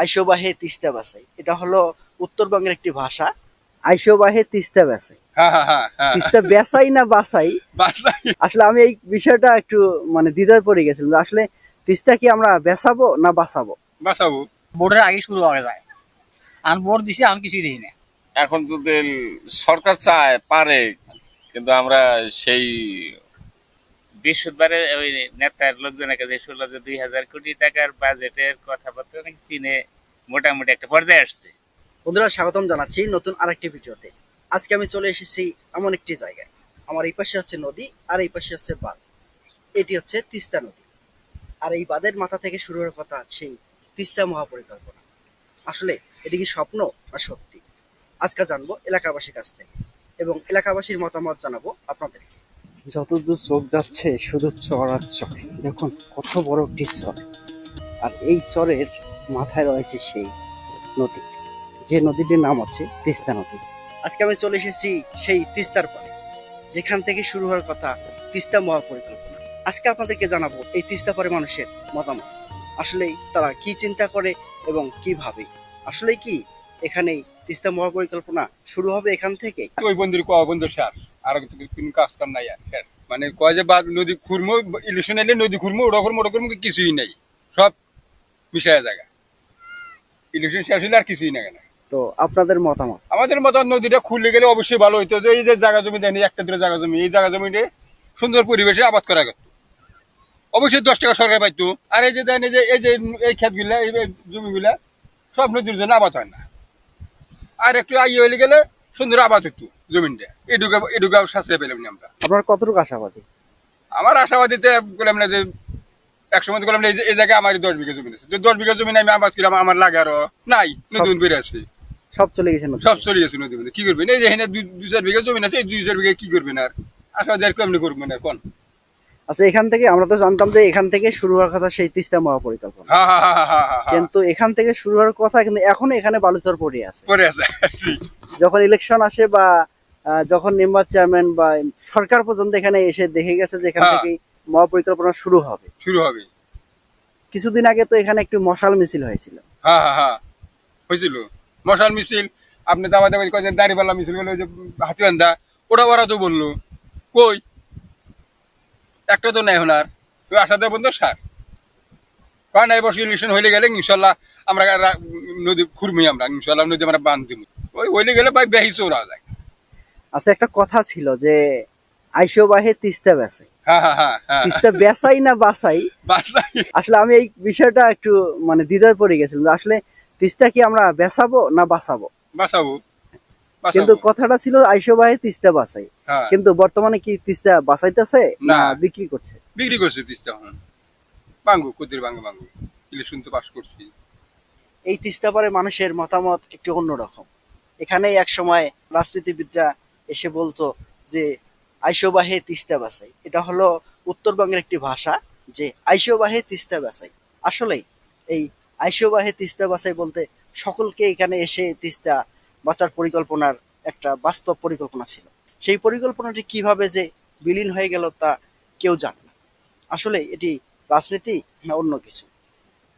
আইসো বাহে তিস্তা বাসাই, এটা হলো উত্তরবঙ্গের একটি ভাষা। আইসো বাহে তিস্তা বাসাই, তিস্তা বেসাই না বাসাই, আসলে আমি এই বিষয়টা একটু মানে দ্বিধায় পড়ে গেছিলাম। আসলে তিস্তা কি আমরা বেসাবো না বাসাবো? বাঁচাবো। বোর্ডের আগে শুরু হয়ে যায়, আর বোর্ড দিছে আমি কিছুই দিই না। এখন যদি সরকার চায় পারে, কিন্তু আমরা সেই বৃহস্পতিবারে ওই নেতার লোকজনের কাছে শুনলো যে 2000 কোটি টাকার বাজেটের কথাবার্তা নাকি চীনে মোটামুটি একটা পর্যায়ে আসছে। বন্ধুরা, স্বাগতম জানাচ্ছি নতুন আরেকটি ভিডিওতে। আজকে আমি চলে এসেছি এমন একটি জায়গায়, আমার এই পাশে হচ্ছে নদী আর এই পাশে হচ্ছে বাঁধ। এটি হচ্ছে তিস্তা নদী, আর এই বাঁধের মাথা থেকে শুরু হওয়ার কথা সেই তিস্তা মহাপরিকল্পনা। আসলে এটি কি স্বপ্ন না সত্যি, আজকে জানবো এলাকাবাসীর কাছ থেকে, এবং এলাকাবাসীর মতামত জানাবো আপনাদেরকে। যতদূর চোখ যাচ্ছে শুধু চর আর চর। দেখুন কত বড় একটি চর, আর এই চরের মাথায় রয়েছে সেই নদী, যে নদীটির নাম হচ্ছে তিস্তা নদী। আজকে আমি চলে এসেছি সেই তিস্তার পাড়ে, যেখান থেকে শুরু হওয়ার কথা তিস্তা মহাপরিকল্পনা। আজকে আপনাদেরকে জানাবো এই তিস্তা পাড়ে মানুষের মতামত, আসলেই তারা কি চিন্তা করে এবং কি ভাবে। আসলেই কি এখানেই তিস্তা মহাপরিকল্পনা শুরু হবে এখান থেকে? ওই বন্ধুর কয় বন্ধু শেষ, আর কোনো কাজ কাম নাই আর শেষ। মানে কয় যে বাদ নদী খুরমো, ইলেকশন এলে নদী খুরমো, ওটা করবো ওটা করবো, কিছুই নেই, সব মিশায় জায়গা। ইলেকশন শেষ হলে আর কিছুই না। কেন তো আপনাদের মতামত? আমাদের মতো নদীটা খুলে গেলে অবশ্যই ভালো হইতো, যে এই যে জায়গা জমি দেয়নি, একটা দুটো জায়গা জমি, এই জায়গা জমিতে সুন্দর পরিবেশে আবাদ করা গেত, অবশ্যই 10 টাকা সরকার পাইতো। আর এই যে দেয়নি, যে এই যে এই ক্ষেতগুলা, এই জমিগুলা সব নদীর জন্য আবাদ হয় না। আর একটু আইয়ে হইলে গেলে সুন্দর আবাদ হতো জমিনটা, এটুকু সাশ্রয় পেলাম না আমরা। আপনার কতটুকু আশাবাদী? আমার আশাবাদীতে বললাম না যে একসময় বললাম না এই জায়গায় আমার 10 বিঘা জমি আছে, 10 বিঘা জমি আমি আবাদ করলাম, আমার লাগে আরো নাই, নদী বেড়ে আছে, সব চলে গেছে নদী। সব চলে গেছে নদী। কি করবেন, এই যে এখানে 2-4 বিঘা জমি আছে, এই 2-4 বিঘা কি করবেন আর? আশাবাদী আর কেমনি করবেন আর কোন? আচ্ছা, এখান থেকে আমরা তো জানতাম যে এখান থেকে শুরু হওয়ার কথা সেই তিস্তা মহাপরিকল্পনা, কিন্তু এখান থেকে শুরু হওয়ার কথা, কিন্তু এখন এখানে বালুচর পড়ে আছে। যখন ইলেকশন আসে বা যখন মেম্বার চেয়ারম্যান বা সরকার পর্যন্ত এখানে এসে দেখে গেছে যে এখান থেকে মহাপরিকল্পনা শুরু হবে। কিছুদিন আগে তো এখানে একটু মশাল মিছিল হয়েছিল। হয়েছিল মশাল মিছিল, আপনি তো আমাদের দাড়িপাল্লা মিছিল গেল, যে হাতিবান্ধা, ওরা তো বললো কই একটা তো নাই হনার, তুই আশা দেয় বন্ধু সার কারণ এই বছর ইলেকশন হইলে গেলে ইনশাল্লাহ আমরা নদী খুরমি, আমরা ইনশাল্লাহ নদী আমরা বাঁধ দিব, ওই হইলে গেলে ভাই বেহি চোরা যায়। আচ্ছা, একটা কথা ছিল যে আইসো বাহে তিস্তা বেসাই, তিস্তা বেসাই না বাসাই? আসলে আমি এই বিষয়টা একটু মানে দ্বিধায় পড়ে গেছিলাম। আসলে তিস্তা কি আমরা বেসাবো না বাসাবো? বাঁচাবো। কিন্তু কথাটা ছিল আইসো বাহে তিস্তা বাসাই, কিন্তু বর্তমানে কি তিস্তা বাসাইতেছে না বিক্রি করছে? বিক্রি করছে তিস্তা, বাঙ্গু কুদির বাঙ্গু ইলেকশন তো পাস করছি। এই তিস্তা পারে মানুষের মতামত একটু অন্যরকম। এখানে এক সময় রাজনীতিবিদরা এসে বলতো যে আইসো বাহে তিস্তা বাসাই, এটা হলো উত্তরবঙ্গের একটি ভাষা, যে আইসো বাহে তিস্তা বাসাই। আসলেই এই আইসো বাহে তিস্তা বাসাই বলতে সকলকে এখানে এসে তিস্তা বাঁচার পরিকল্পনার একটা বাস্তব পরিকল্পনা ছিল। সেই পরিকল্পনাটি কিভাবে যে বিলীন হয়ে গেল তা কেউ জানে না। আসলে এটি রাজনীতি না অন্য কিছু,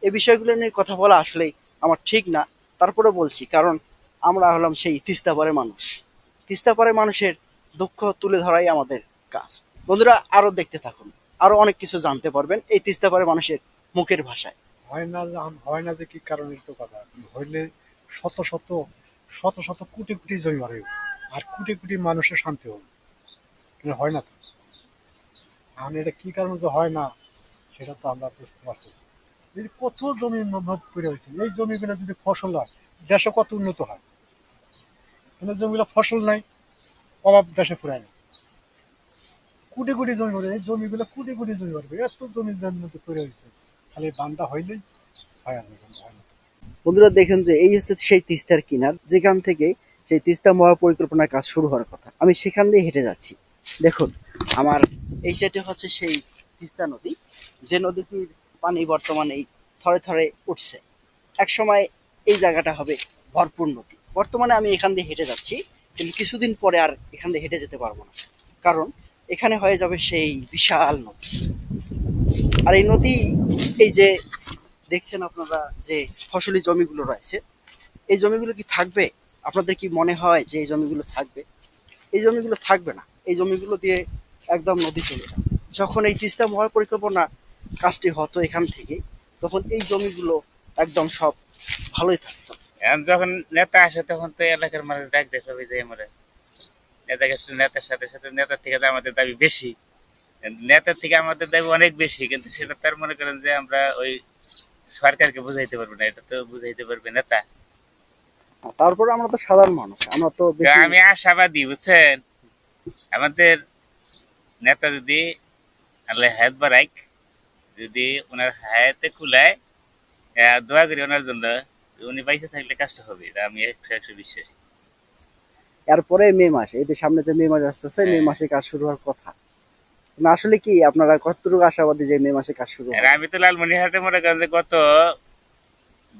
এই বিষয়গুলো নিয়ে কথা বলা আসলেই আমার ঠিক না। তারপরে বলছি, কারণ আমরা হলাম সেই তিস্তাপাড়ের মানুষ। তিস্তাপাড়ের মানুষের দুঃখ তুলে ধরাই আমাদের কাজ। বন্ধুরা, আরো দেখতে থাকুন, আরো অনেক কিছু জানতে পারবেন এই তিস্তাপাড়ের মানুষের মুখের ভাষায়। হয় না যে কি কারণে তো কথা হইলে শত শত শত শত কোটি কোটি জমি মারে, আর কোটি কোটি মানুষের শান্তি হবে, কিন্তু হয় না তো। এখন এটা কি কারণে যে হয় না সেটা তো আমরা বুঝতে পারতেছি। যদি কত জমি পড়ে হয়েছে, এই জমিগুলো যদি ফসল হয় দেশে কত উন্নত হয়, কিন্তু জমিগুলো ফসল নাই, অভাব দেশে ফুরায় না। কোটি কোটি জমি পড়ে, এই জমিগুলো কোটি কোটি জমি পড়বে, এত জমির মধ্যে পড়ে হয়েছে, খালি বান্দা হইলেই হয় না, হয় না। বন্ধুরা, দেখেন যে এই হচ্ছে সেই তিস্তার কিনার, যেখান থেকে সেই তিস্তা মহাপরিকল্পনার কাজ শুরু হওয়ার কথা। আমি সেখান দিয়ে হেঁটে যাচ্ছি। দেখুন, আমার এই সাইডে হচ্ছে সেই তিস্তা নদী, যে নদীটির পানি বর্তমানে এই থরে থরে উঠছে। এক সময় এই জায়গাটা হবে ভরপুর নদী। বর্তমানে আমি এখান দিয়ে হেঁটে যাচ্ছি, কিন্তু কিছুদিন পরে আর এখান দিয়ে হেঁটে যেতে পারবো না, কারণ এখানে হয়ে যাবে সেই বিশাল নদী। আর এই নদী, এই যে দেখছেন আপনারা যে ফসলি জমিগুলো রয়েছে, এই জমিগুলো কি থাকবে? আপনাদের কি মনে হয় যে এই জমিগুলো থাকবে? এই জমিগুলো থাকবে না। এই জমিগুলো দিয়ে একদম নদী চলে যাবে। যখন এই তিস্তা মহাপরিকল্পনা কাজটি হতো এখান থেকে, তখন এই জমিগুলো একদম সব ভালোই থাকতো। এখন যখন নেতা আসে তখন তো এলাকার মানুষ ডাক দেয় সবাই যে আমরা নেতার সাথে সাথে নেতার থেকে তো আমাদের দাবি বেশি, নেতার থেকে আমাদের দাবি অনেক বেশি, কিন্তু সেটা তার মনে করেন যে আমরা ওই সরকারকে বুঝাইতে পারবো না, এটা তো বুঝাইতে পারবে নেতা। তারপরে আমরা তো সাধারণ মানুষ, আমরা তো তো বেশি। আমি আশাবাদী বুঝছেন, আমাদের নেতা যদি আল্লাহ হায়াত বাড়াইক, যদি ওনার হায়াতে কুলায়, দোয়া করি ওনার জন্য, উনি বাইসে থাকলে কাজটা হবে, এটা আমি 100% বিশ্বাসী। এরপরে মে মাস, এই যে সামনে যে মে মাস আসতেছে, মে হ্যাঁ। মাসে কাজ শুরু হওয়ার কথা। না আসলে কি আপনারা কতটুকু আশাবাদী যে মে মাসে কাজ শুরু আর হবে? আমি তো লালমনিরহাটে মনে করেন যে গত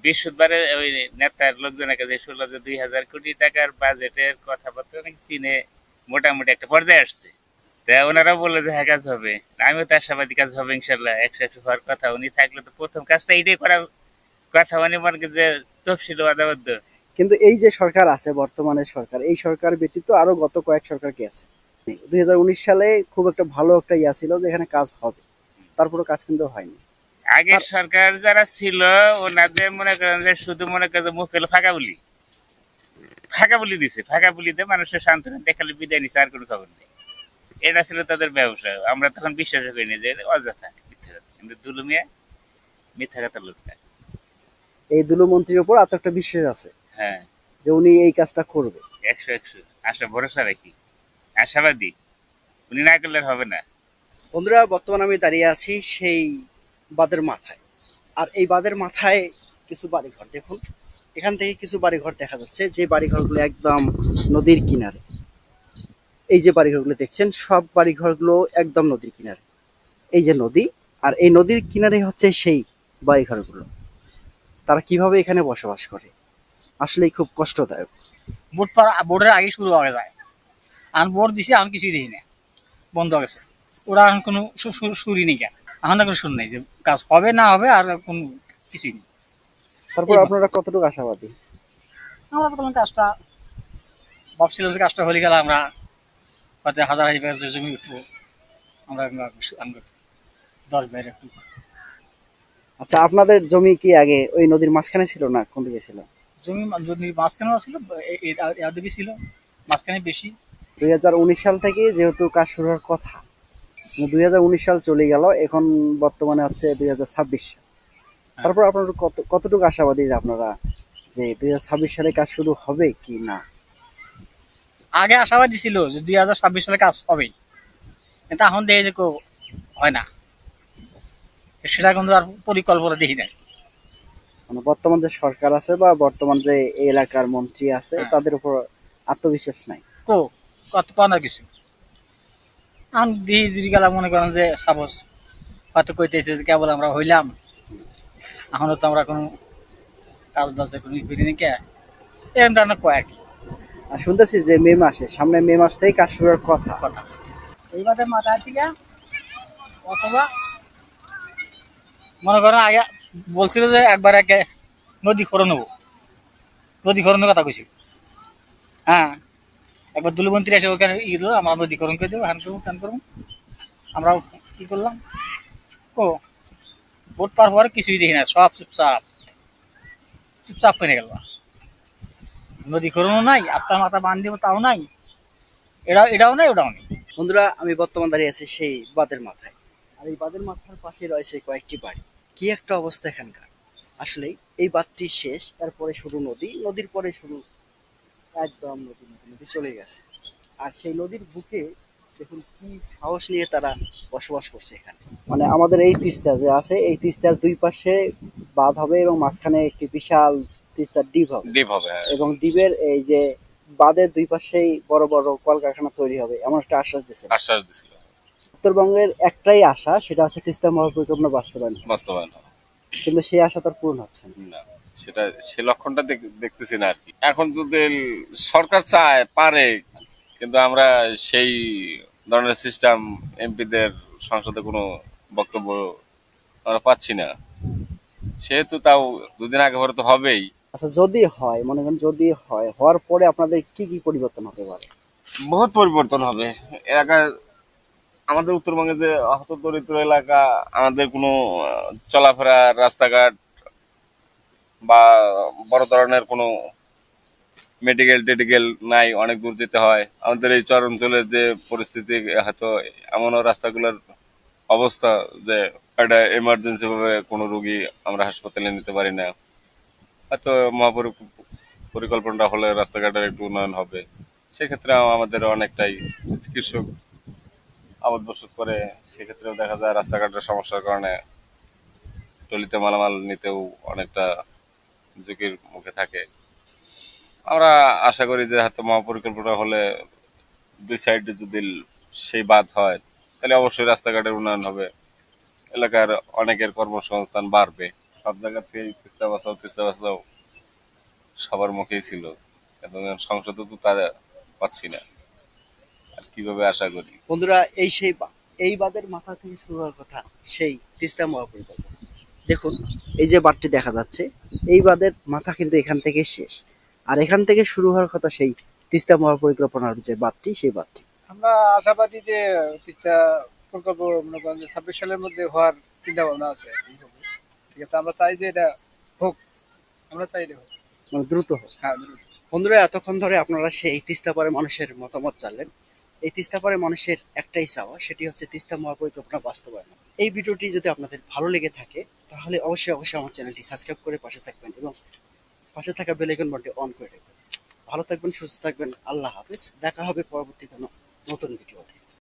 বৃহস্পতিবারে ওই নেতার লোকজনের কাছে শুনলো যে 2000 কোটি টাকার বাজেটের কথাবার্তা নাকি চীনে মোটামুটি একটা পর্যায়ে আসছে। তা ওনারা বললো যে হ্যাঁ কাজ হবে, আমিও তো আশাবাদী কাজ হবে ইনশাল্লাহ, 100 হওয়ার কথা। উনি থাকলে তো প্রথম কাজটা এইটাই করার কথা, উনি মনে করেন যে তফসিল আদাবদ্ধ। কিন্তু এই যে সরকার আছে, বর্তমানে সরকার, এই সরকার ব্যতীত আরো গত কয়েক সরকার কি আছে? 2019 সালে খুব একটা ভালো একটা ইয়া ছিল যে এখানে কাজ হবে, তারপরে কাজ কিন্তু হয়নি। আগের সরকার যারা ছিল ওনাদের মনে করেন যে শুধু মনে করেন যে মুখ হলো ফাঁকা বলি দিছে, ফাঁকা বলি দিয়ে মানুষের সান্ত্বনা দেখালে বিদায় নিছে, আর কোনো খবর নেই। এটা ছিল তাদের ব্যবসা। আমরা তখন বিশ্বাস করিনি যে এটা অযথা মিথ্যা কথা। কিন্তু দুলুমিয়া মিথ্যা কথা লোক না। এই দুলু মন্ত্রীর উপর এত একটা বিশ্বাস আছে হ্যাঁ, যে উনি এই কাজটা করবে। 100 আশা ভরসা রাখি, আশাবাদী। উনি না করলে আর হবে না। বন্ধুরা, বর্তমানে আমি দাঁড়িয়ে আছি সেই বাঁধের মাথায়। আর এই বাঁধের মাথায় কিছু বাড়িঘর দেখুন, এখান থেকে কিছু বাড়িঘর দেখা যাচ্ছে, যে বাড়িঘরগুলো একদম নদীর কিনারে। এই যে বাড়িঘরগুলো দেখছেন, সব বাড়িঘরগুলো একদম নদীর কিনারে। এই যে নদী, আর এই নদীর কিনারে হচ্ছে সেই বাড়িঘরগুলো। তারা কিভাবে এখানে বসবাস করে আসলেই খুব কষ্টদায়ক। বোর্ডের আগে শুরু হয়ে যায়। আর বোর্ড দিছে, আমি কিছুই দেখি না, বন্ধ হয়ে গেছে। ওরা এখন কোনো সুরই নেই, কেন এখন কোনো সুর নেই যে কাজ হবে না হবে, আর কোনো কিছুই নেই। তারপর আপনারা কতটুকু আশাবাদী? আমরা তো কোনো কাজটা ভাবছিলাম যে কাজটা হলে গেলে আমরা হয়তো হাজার হাজার জমি উঠবো, আমরা আমরা 10 বাইরে একটু। আচ্ছা, আপনাদের জমি কি আগে ওই নদীর মাঝখানে ছিল না কোন দিকে ছিল? জমি মাঝখানে ছিল, এদিকে ছিল মাঝখানে বেশি। 2019 সাল থেকে যেহেতু কাজ শুরু হওয়ার কথা, 2019 সাল চলে গেল, এখন বর্তমানে হচ্ছে 2026 সাল। তারপর আপনারা কতটুকু আশাবাদী যে আপনারা যে 2026 সালে কাজ শুরু হবে কি না? আগে আশাবাদী ছিল যে 2026 সালে কাজ হবেই, কিন্তু এখন দেখে যে হয় না, সেটা কিন্তু আর পরিকল্পনা দেখি নাই। মানে বর্তমান যে সরকার আছে বা বর্তমান যে এই এলাকার মন্ত্রী আছে, হ্যাঁ। তাদের উপর আত্মবিশ্বাস নাই। কত পাওয়ার কিছু এখন দিহি যদি গেলা মনে করেন যে সাপোজ হয়তো কইতেছে যে কেবল আমরা হইলাম, এখনো তো আমরা কোনো কাজ বাজ কোনো করি নি, কে এরকম ধরনের কয় আর কি আর শুনতেছি যে মে মাসে, সামনে মে মাস থেকেই কাজ শুরু হওয়ার কথা। কথা। এইবারে মাথায় থেকে অথবা মনে করেন আগে বলছিল যে একবার একে নদী খরণ নেবো, নদী খরণের কথা কইছিল। হ্যাঁ, একবার দুলুমন্ত্রী এসে ওখানে ই দিল, আমরা নদীকরণ করে দেবো, হ্যান করবো ত্যান করবো। আমরাও কি করলাম, ও ভোট পার পরে কিছুই দেখি না, সব চুপচাপ চুপচাপ পেনে গেল। নদীকরণও নাই, আস্তার মাথা বান দিব তাও নাই, এটাও নাই ওটাও নেই। বন্ধুরা, আমি বর্তমান দাঁড়িয়ে আছি সেই বাঁধের মাথায়। আর এই বাঁধের মাথার পাশে রয়েছে কয়েকটি বাড়ি। কি একটা অবস্থা এখানকার! আসলে এই বাঁধটি শেষ, এরপরে শুরু নদী, নদীর পরে শুরু একদম নদী চলে গেছে। আর সেই নদীর বুকে দেখুন কি সাহস নিয়ে তারা বসবাস করছে এখানে। মানে আমাদের এই তিস্তা যে আছে, এই তিস্তার দুই পাশে বাঁধ হবে এবং মাঝখানে একটি বিশাল তিস্তার দ্বীপ হবে। ডিপ হবে, হ্যাঁ। এবং দ্বীপের এই যে বাঁধের দুই পাশেই বড় বড় কলকারখানা তৈরি হবে, এমন একটা আশ্বাস দিচ্ছে। আশ্বাস দিছিল। উত্তরবঙ্গের একটাই আশা, সেটা হচ্ছে তিস্তা মহাপরিকল্পনা বাস্তবায়ন, বাস্তবায়ন হবে কিন্তু সেই আশা তার পূরণ হচ্ছে না। না, সেটা সে লক্ষণটা দেখতেছি না আর কি। এখন যদি সরকার চায় পারে, কিন্তু আমরা সেই ধরনের সিস্টেম এমপিদের সংসদে কোনো বক্তব্য আমরা পাচ্ছি না। সেহেতু তাও দুদিন আগে পরে তো হবেই। আচ্ছা যদি হয়, মনে করেন যদি হয়, হওয়ার পরে আপনাদের কি কি পরিবর্তন হতে পারে? বহুত পরিবর্তন হবে এলাকায়। আমাদের উত্তরবঙ্গে যে হত দরিদ্র এলাকা, আমাদের কোনো চলাফেরা রাস্তাঘাট বা বড় ধরনের কোনো মেডিকেল টেডিকেল নাই, অনেক দূর যেতে হয়। আমাদের এই চর অঞ্চলের যে পরিস্থিতি, হয়তো এমনও রাস্তাগুলোর অবস্থা যে একটা এমার্জেন্সি ভাবে কোনো রুগী আমরা হাসপাতালে নিতে পারি না। হয়তো পরিকল্পনাটা হলে রাস্তাঘাটের একটু উন্নয়ন হবে। সেক্ষেত্রে আমাদের অনেকটাই চিকিৎসক আবাদ বসত করে, সেক্ষেত্রেও দেখা যায় রাস্তাঘাটের সমস্যার কারণে টলিতে মালামাল নিতেও অনেকটা ঝুঁকির মুখে থাকে। আমরা আশা করি যে হয়তো মহাপরিকল্পনা হলে দুই সাইডে যদি সেই বাঁধ হয়, তাহলে অবশ্যই রাস্তাঘাটের উন্নয়ন হবে, এলাকার অনেকের কর্মসংস্থান বাড়বে। সব জায়গা থেকে তিস্তা বাঁচাও সবার মুখেই ছিল, কিন্তু সংসদে তো তা পাচ্ছি না। আর কিভাবে আশা করি। বন্ধুরা, এই সেই এই বাঁধের মাথা থেকে শুরু হওয়ার কথা সেই তিস্তা মহাপরিকল্পনা। দেখুন, এই যে বাঁধটি দেখা যাচ্ছে, এই বাঁধের মাথা কিন্তু এখান থেকে শেষ, আর এখান থেকে শুরু হওয়ার কথা সেই তিস্তা মহাপরিকল্পনার যে বাঁধটি, সেই বাঁধটি। আমরা আশাবাদী যে তিস্তা প্রকল্প মনে করেন যে 26 সালের মধ্যে হওয়ার চিন্তা ভাবনা আছে। ঠিক আছে, আমরা চাই যে এটা হোক, আমরা চাই এটা হোক। মানে দ্রুত হোক। হ্যাঁ, দ্রুত। বন্ধুরা, এতক্ষণ ধরে আপনারা সেই তিস্তা পারে মানুষের মতামত জানলেন। এই তিস্তা পারে মানুষের একটাই চাওয়া, সেটি হচ্ছে তিস্তা মহাপরিকল্পনা বাস্তবায়ন। এই ভিডিওটি যদি আপনাদের ভালো লেগে থাকে, তাহলে অবশ্যই অবশ্যই আমার চ্যানেলটি সাবস্ক্রাইব করে পাশে থাকবেন এবং পাশে থাকা বেল আইকন বাটনটি অন করে রাখবেন। ভালো থাকবেন, সুস্থ থাকবেন। আল্লাহ হাফেজ। দেখা হবে পরবর্তী কোনো নতুন ভিডিও।